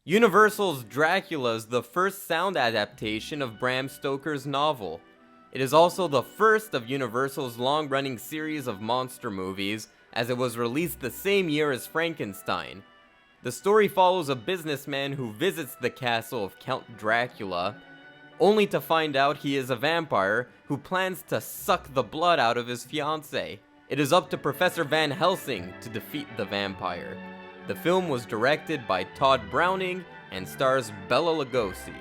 Universal's Dracula is the first sound adaptation of Bram Stoker's novel. It is also the first of Universal's long-running series of monster movies, as it was released the same year as Frankenstein. The story follows a businessman who visits the castle of Count Dracula, only to find out he is a vampire who plans to suck the blood out of his fiancée. It is up to Professor Van Helsing to defeat the vampire. The film was directed by Tod Browning and stars Bela Lugosi.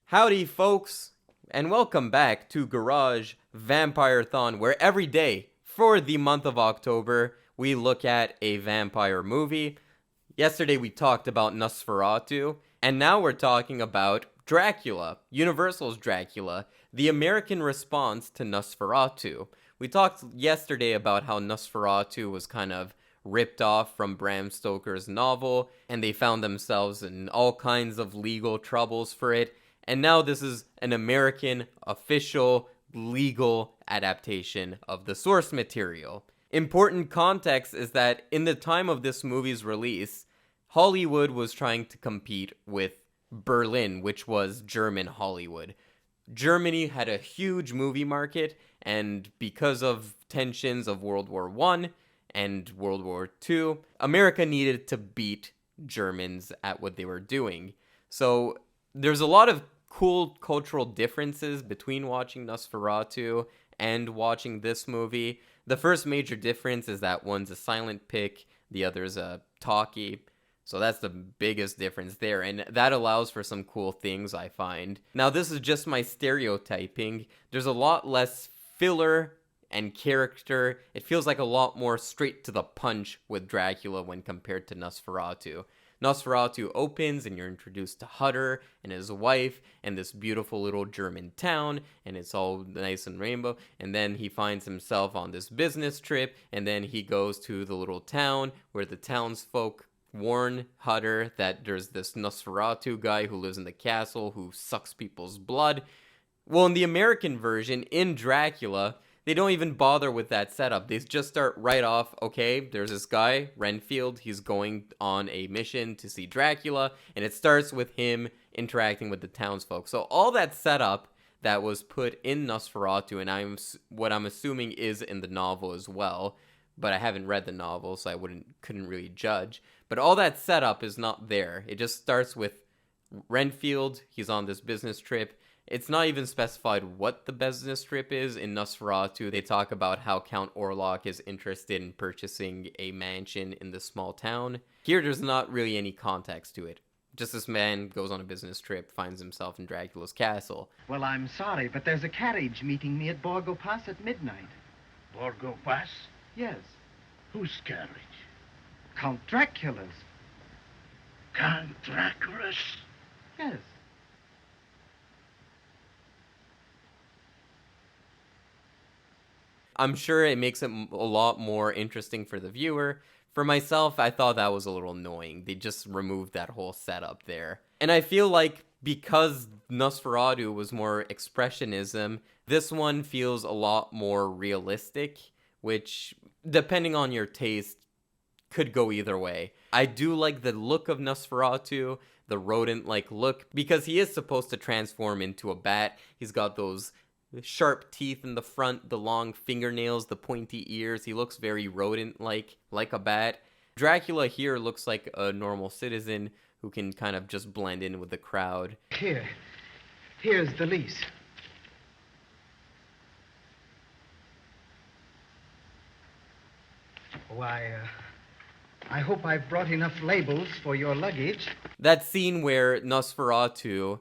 Howdy folks, and welcome back to Garage Vampire-thon, where every day for the month of October we look at a vampire movie. Yesterday we talked about Nosferatu, and now we're talking about Dracula, Universal's Dracula, the American response to Nosferatu. We talked yesterday about how Nosferatu was kind of ripped off from Bram Stoker's novel, and they found themselves in all kinds of legal troubles for it, and now this is an American, official, legal adaptation of the source material. Important context is that in the time of this movie's release, Hollywood was trying to compete with Berlin, which was German Hollywood. Germany had a huge movie market, and because of tensions of World War I and World War II, America needed to beat Germans at what they were doing. So there's a lot of cool cultural differences between watching Nosferatu and watching this movie. The first major difference is that one's a silent pick, the other's a talkie. So that's the biggest difference there, and that allows for some cool things, I find. Now, this is just my stereotyping. There's a lot less filler and character. It feels like a lot more straight to the punch with Dracula when compared to Nosferatu. Nosferatu opens and you're introduced to Hutter and his wife and this beautiful little German town, and it's all nice and rainbow, and then he finds himself on this business trip, and then he goes to the little town where the townsfolk warn Hutter that there's this Nosferatu guy who lives in the castle who sucks people's blood. Well, in the American version, in Dracula, they don't even bother with that setup. They just start right off, okay, there's this guy, Renfield, he's going on a mission to see Dracula, and it starts with him interacting with the townsfolk. So all that setup that was put in Nosferatu, and what I'm assuming is in the novel as well, but I haven't read the novel, so I couldn't really judge. But all that setup is not there. It just starts with Renfield, he's on this business trip. It's not even specified what the business trip is. In Nosferatu, they talk about how Count Orlok is interested in purchasing a mansion in this small town. Here, there's not really any context to it. Just this man goes on a business trip, finds himself in Dracula's castle. Well, I'm sorry, but there's a carriage meeting me at Borgo Pass at midnight. Borgo Pass? Yes. Whose carriage? Count Dracula's. Count Dracula's? Yes. I'm sure it makes it a lot more interesting for the viewer. For myself, I thought that was a little annoying. They just removed that whole setup there. And I feel like because Nosferatu was more expressionism, this one feels a lot more realistic, which, depending on your taste, could go either way. I do like the look of Nosferatu, the rodent-like look, because he is supposed to transform into a bat. He's got those sharp teeth in the front, the long fingernails, the pointy ears. He looks very rodent-like, like a bat. Dracula here looks like a normal citizen who can kind of just blend in with the crowd. Here's the lease. Why, I hope I've brought enough labels for your luggage. That scene where Nosferatu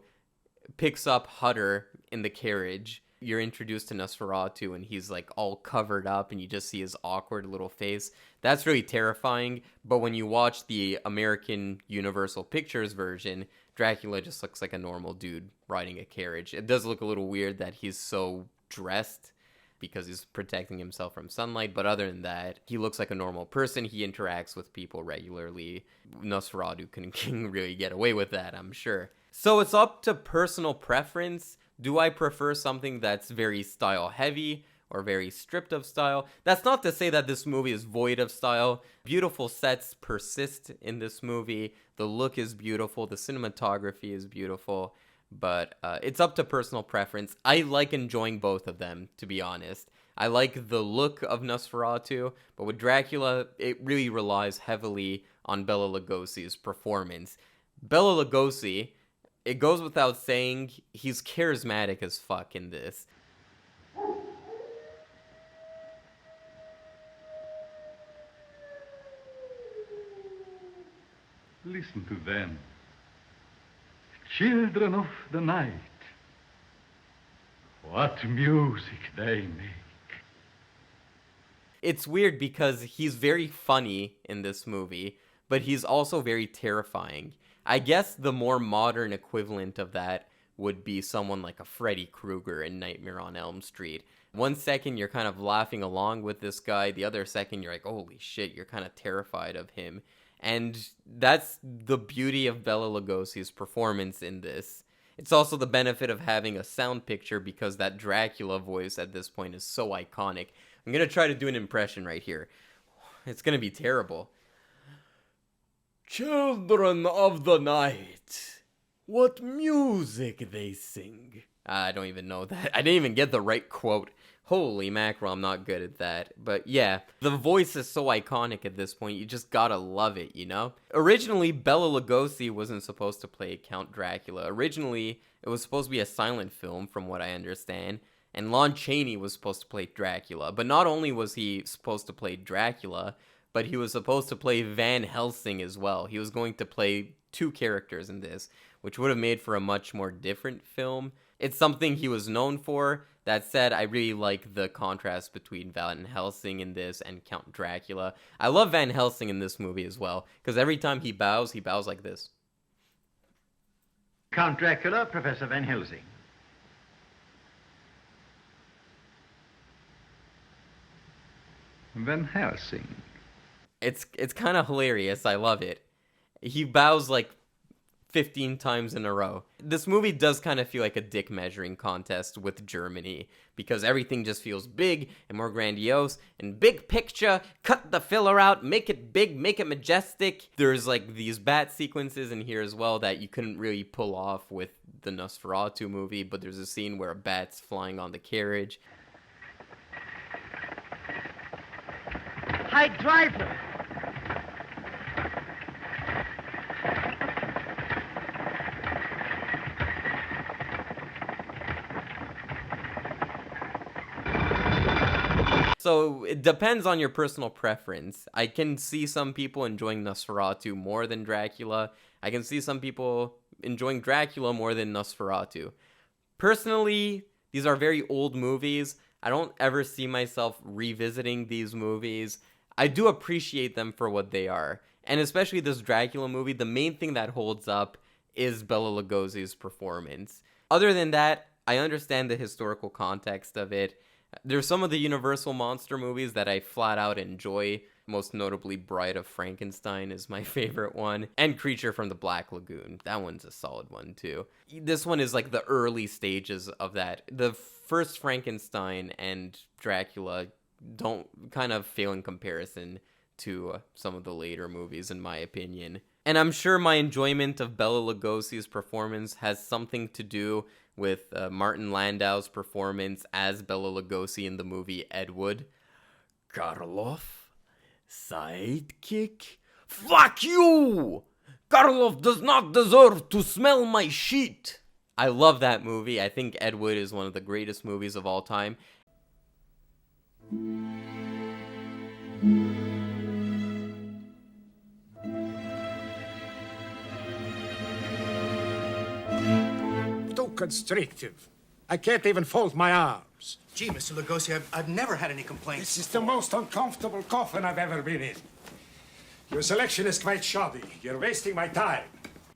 picks up Hutter in the carriage, you're introduced to Nosferatu and he's like all covered up and you just see his awkward little face. That's really terrifying, but when you watch the American Universal Pictures version, Dracula just looks like a normal dude riding a carriage. It does look a little weird that he's so dressed because he's protecting himself from sunlight, but other than that, he looks like a normal person. He interacts with people regularly. Nosferatu can really get away with that, I'm sure. So it's up to personal preference, Do I prefer something that's very style heavy or very stripped of style? That's not to say that this movie is void of style. Beautiful sets persist in this movie. The look is beautiful. The cinematography is beautiful. But it's up to personal preference. I like enjoying both of them, to be honest. I like the look of Nosferatu, but with Dracula, it really relies heavily on Bela Lugosi's performance. Bela Lugosi, it goes without saying, he's charismatic as fuck in this. Listen to them. Children of the night. What music they make. It's weird because he's very funny in this movie, but he's also very terrifying. I guess the more modern equivalent of that would be someone like a Freddy Krueger in Nightmare on Elm Street. One second you're kind of laughing along with this guy, the other second you're like, holy shit, you're kind of terrified of him. And that's the beauty of Bela Lugosi's performance in this. It's also the benefit of having a sound picture because that Dracula voice at this point is so iconic. I'm going to try to do an impression right here. It's going to be terrible. Children of the night, what music they sing. I don't even know that. I didn't even get the right quote. Holy mackerel, I'm not good at that. But yeah, the voice is so iconic at this point, you just gotta love it, you know? Originally, Bela Lugosi wasn't supposed to play Count Dracula. Originally, it was supposed to be a silent film, from what I understand. And Lon Chaney was supposed to play Dracula. But not only was he supposed to play Dracula, but he was supposed to play Van Helsing as well. He was going to play two characters in this, which would have made for a much more different film. It's something he was known for. That said, I really like the contrast between Van Helsing in this and Count Dracula. I love Van Helsing in this movie as well, because every time he bows like this. Count Dracula, Professor Van Helsing. Van Helsing. It's kind of hilarious. I love it. He bows like 15 times in a row. This movie does kind of feel like a dick measuring contest with Germany because everything just feels big and more grandiose and big picture, cut the filler out, make it big, make it majestic. There's like these bat sequences in here as well that you couldn't really pull off with the Nosferatu movie, but there's a scene where a bat's flying on the carriage. Hi, driver. So it depends on your personal preference. I can see some people enjoying Nosferatu more than Dracula. I can see some people enjoying Dracula more than Nosferatu. Personally, these are very old movies. I don't ever see myself revisiting these movies. I do appreciate them for what they are. And especially this Dracula movie, the main thing that holds up is Bela Lugosi's performance. Other than that, I understand the historical context of it. There's some of the Universal monster movies that I flat out enjoy. Most notably, Bride of Frankenstein is my favorite one. And Creature from the Black Lagoon. That one's a solid one, too. This one is like the early stages of that. The first Frankenstein and Dracula don't kind of fail in comparison to some of the later movies, in my opinion. And I'm sure my enjoyment of Bela Lugosi's performance has something to do with Martin Landau's performance as Bela Lugosi in the movie Ed Wood. Karloff, sidekick? Fuck you! Karloff does not deserve to smell my shit! I love that movie. I think Ed Wood is one of the greatest movies of all time. Too constrictive. I can't even fold my arms. Gee, Mr. Lugosi, I've never had any complaints. This is the most uncomfortable coffin I've ever been in. Your selection is quite shoddy. You're wasting my time.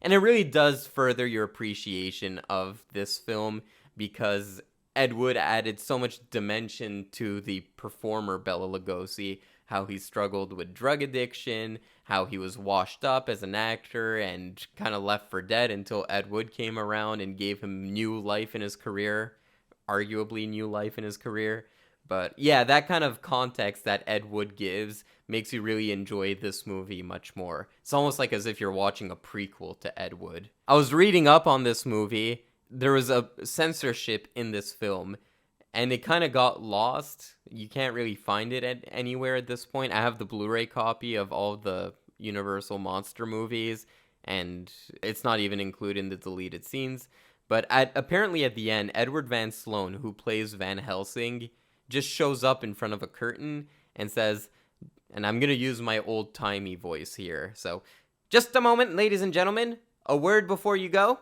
And it really does further your appreciation of this film because Ed Wood added so much dimension to the performer Bela Lugosi, how he struggled with drug addiction, how he was washed up as an actor and kind of left for dead until Ed Wood came around and gave him new life in his career, arguably new life in his career. But yeah, that kind of context that Ed Wood gives makes you really enjoy this movie much more. It's almost like as if you're watching a prequel to Ed Wood. I was reading up on this movie. There was a censorship in this film, and it kind of got lost. You can't really find it anywhere at this point. I have the Blu-ray copy of all the Universal monster movies, and it's not even included in the deleted scenes. But apparently at the end, Edward Van Sloan, who plays Van Helsing, just shows up in front of a curtain and says, and I'm going to use my old-timey voice here, so just a moment, ladies and gentlemen, a word before you go.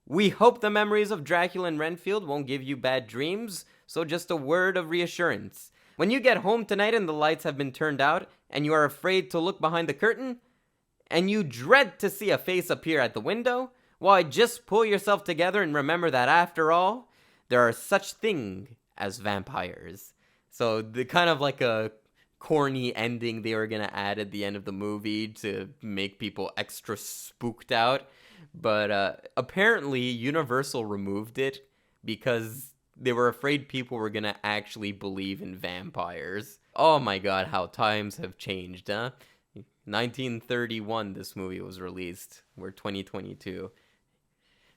We hope the memories of Dracula and Renfield won't give you bad dreams, so just a word of reassurance. When you get home tonight and the lights have been turned out, and you are afraid to look behind the curtain, and you dread to see a face appear at the window, why, just pull yourself together and remember that after all, there are such things as vampires. So the kind of like a corny ending they were gonna add at the end of the movie to make people extra spooked out. But apparently Universal removed it because they were afraid people were gonna actually believe in vampires. Oh my god, how times have changed, huh? 1931 this movie was released. We're 2022.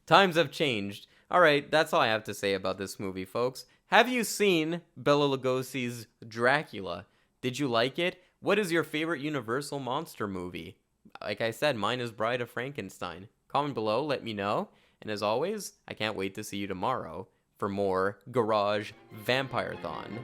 Times have changed. Alright, that's all I have to say about this movie, folks. Have you seen Bela Lugosi's Dracula? Did you like it? What is your favorite Universal monster movie? Like I said, mine is Bride of Frankenstein. Comment below, let me know. And as always, I can't wait to see you tomorrow for more Garage Vampire-thon.